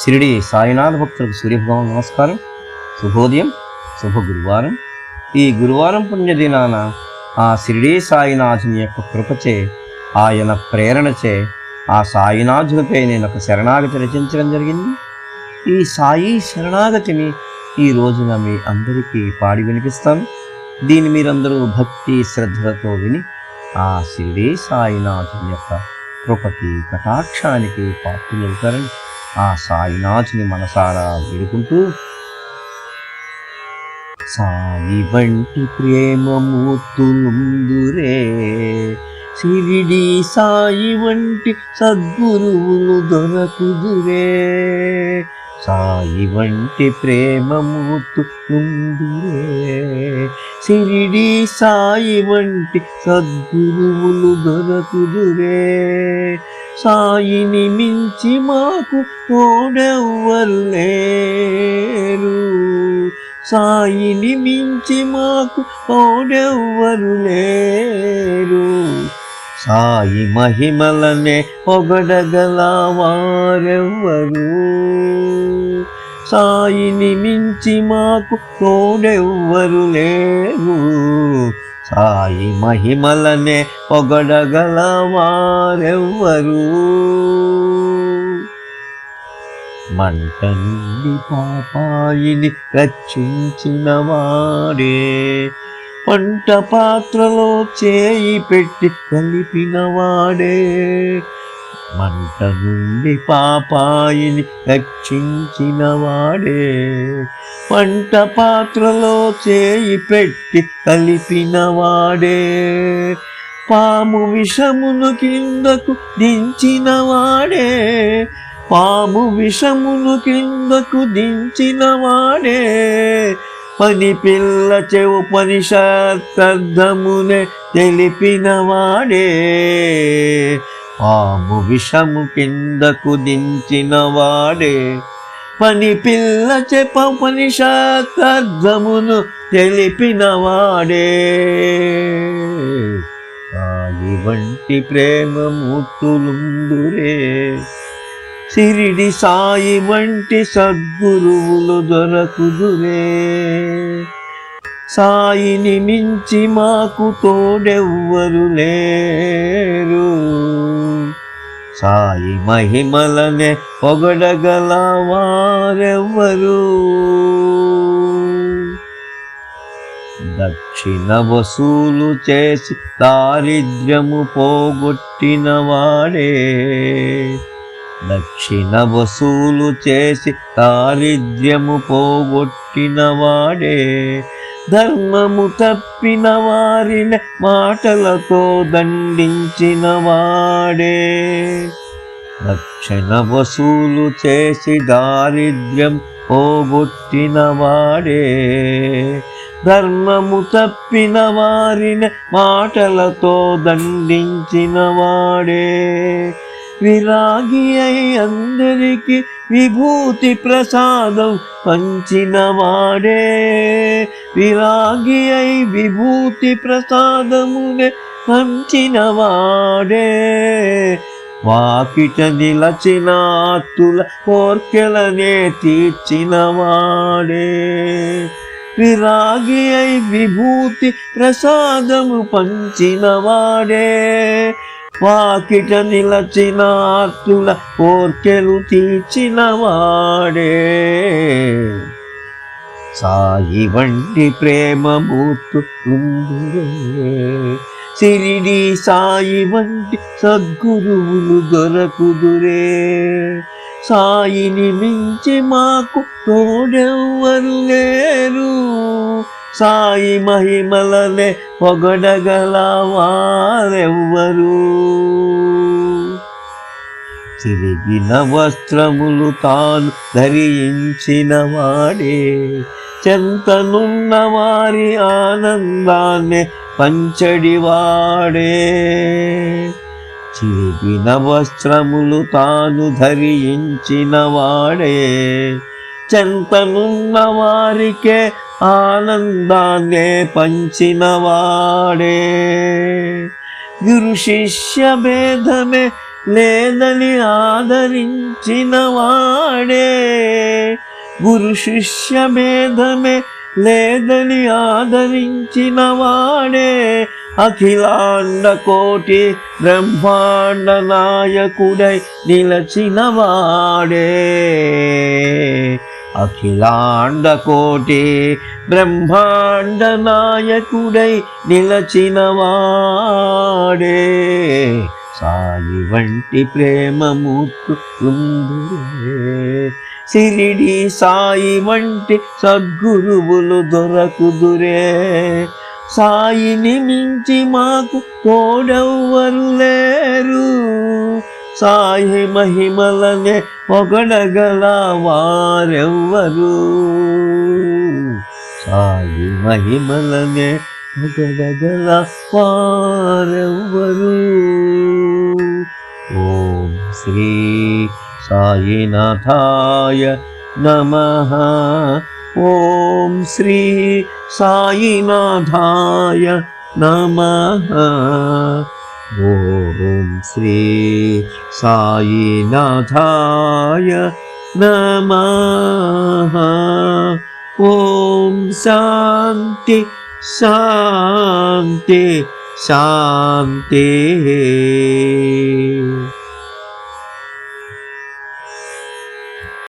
షిరిడి సాయినాథ భక్తులకు సూర్యభగవాన్ నమస్కారం. శుభోదయం, శుభ గురువారం. ఈ గురువారం పుణ్యదినాన ఆ షిరిడి సాయినాథుని యొక్క కృపచే, ఆయన ప్రేరణచే ఆ సాయినాథునిపై నేను ఒక శరణాగతి రచించడం జరిగింది. ఈ సాయి శరణాగతిని ఈ రోజున మీ అందరికీ పాడి వినిపిస్తాను. దీన్ని మీరందరూ భక్తి శ్రద్ధలతో విని ఆ షిరిడి సాయినాథుని యొక్క కృపకి కటాక్షానికి పాత్రులవుతారని ఆ సాయినాథుని మనసారా వేడుకుంటూ, సాయి వంటి ప్రేమమూర్తులుందురే, షిరిడి సాయి వంటి సద్గురువులు దొరకుదురే, సాయి వంటి ప్రేమమూర్తులుందురే, షిరిడి సాయి వంటి సద్గురువులు దొరకుదురే, సాయిని మించి మాకు తోడెవ్వరు లేరు, సాయిని మించి మాకు తోడెవ్వరు లేరు, సాయి మహిమలనే పొగడగల వారెవ్వరు, సాయిని మించి మాకు తోడెవ్వరు లేరు, సాయి మహిమలనే పొగడగల వారెవ్వరు. మంట నుండి పాపాయిని రక్షించిన వాడే, వంట పాత్రలో చేయి పెట్టి కలిపిన వాడే, మంట నుండి పాపాయిని రక్షించిన వాడే, వంట పాత్రలో చేయి పెట్టి కలిపిన వాడే, పాము విషమును కిందకు దించిన వాడే, పాము విషమును కిందకు దించిన వాడే, పని పిల్ల ఉపనిషత్తర్థమునే తెలిపిన వాడే, పాము విషము కిందకు దించిన వాడే, పని పిల్ల ఉపనిషత్తర్థమును తెలిపిన వాడే, సాయి వంటి ప్రేమమూర్తులుందురే, షిరిడి సాయి వంటి సద్గురువులు దొరకుదురే, సాయిని మించి మాకు తోడెవ్వరు లేరు, సాయి మహిమలనే పొగడగల వారెవ్వరు. దక్షిణ వసూలు చేసి దారిద్ర్యము పోగొట్టిన వాడే, దక్షిణ వసూలు చేసి దారిద్ర్యము పోగొట్టిన వాడే, ధర్మము తప్పిన వారిని మాటలతో దండించిన వాడే, దక్షిణ వసూలు చేసి దారిద్ర్యం పోగొట్టిన వాడే, ధర్మము తప్పిన వారిని మాటలతో దండించిన వాడే, విరాగి అయి అందరికి విభూతి ప్రసాదం పంచిన వాడే, విరాగి అయి విభూతి ప్రసాదమునే పంచిన వాడే, వాకిట నిలచిన ఆత్తుల కోర్కెలనే తీర్చిన వాడే, విరాగి అయి విభూతి ప్రసాదము పంచిన వాడే, వాకిట నిలచిన ఆర్తుల కోర్కెలు తీర్చిన వాడే, సాయి వంటి ప్రేమమూర్తులుందురే, షిరిడి సాయి వంటి సద్గురువులు దొరకుదురే, సాయిని మించి మాకు తోడెవ్వరు లేరు, సాయి మహిమలనే పొగడగల వారెవ్వరు. చిరిగిన వస్త్రములు తాను ధరించిన వాడే, చెంతనున్న వారి ఆనందాన్ని పంచడివాడే, చిరిగిన వస్త్రములు తాను ధరించిన వాడే, చెంతనున్న వారికే ఆనందాన్నే పంచిన వాడే, గురు శిష్య భేదమే లేదని ఆదరించిన వాడే, గురు శిష్య భేదమే లేదని ఆదరించిన వాడే, అఖిలాండ కోటి బ్రహ్మాండ నాయకుడై నిలచిన వాడే, అఖిలాండ కోటి బ్రహ్మాండ నాయకుడై నిలచిన వాడే, సాయి వంటి ప్రేమమూర్తులుందురే, సిరిడి సాయి వంటి సద్గురువులు దొరకుదురే, సాయిని మించి మాకు తోడెవ్వరు లేరు, సాయి మహిమలనే పొగడగల వారెవ్వరు, సాయి మహిమలనే పొగడగల వారెవ్వరు. ఓం శ్రీ సాయినాథాయ నమః. ఓం శ్రీ సాయినాథాయ నమః. ఓం శ్రీ సాయినాథాయ నమః. ఓం శాంతి శాంతి శాంతి.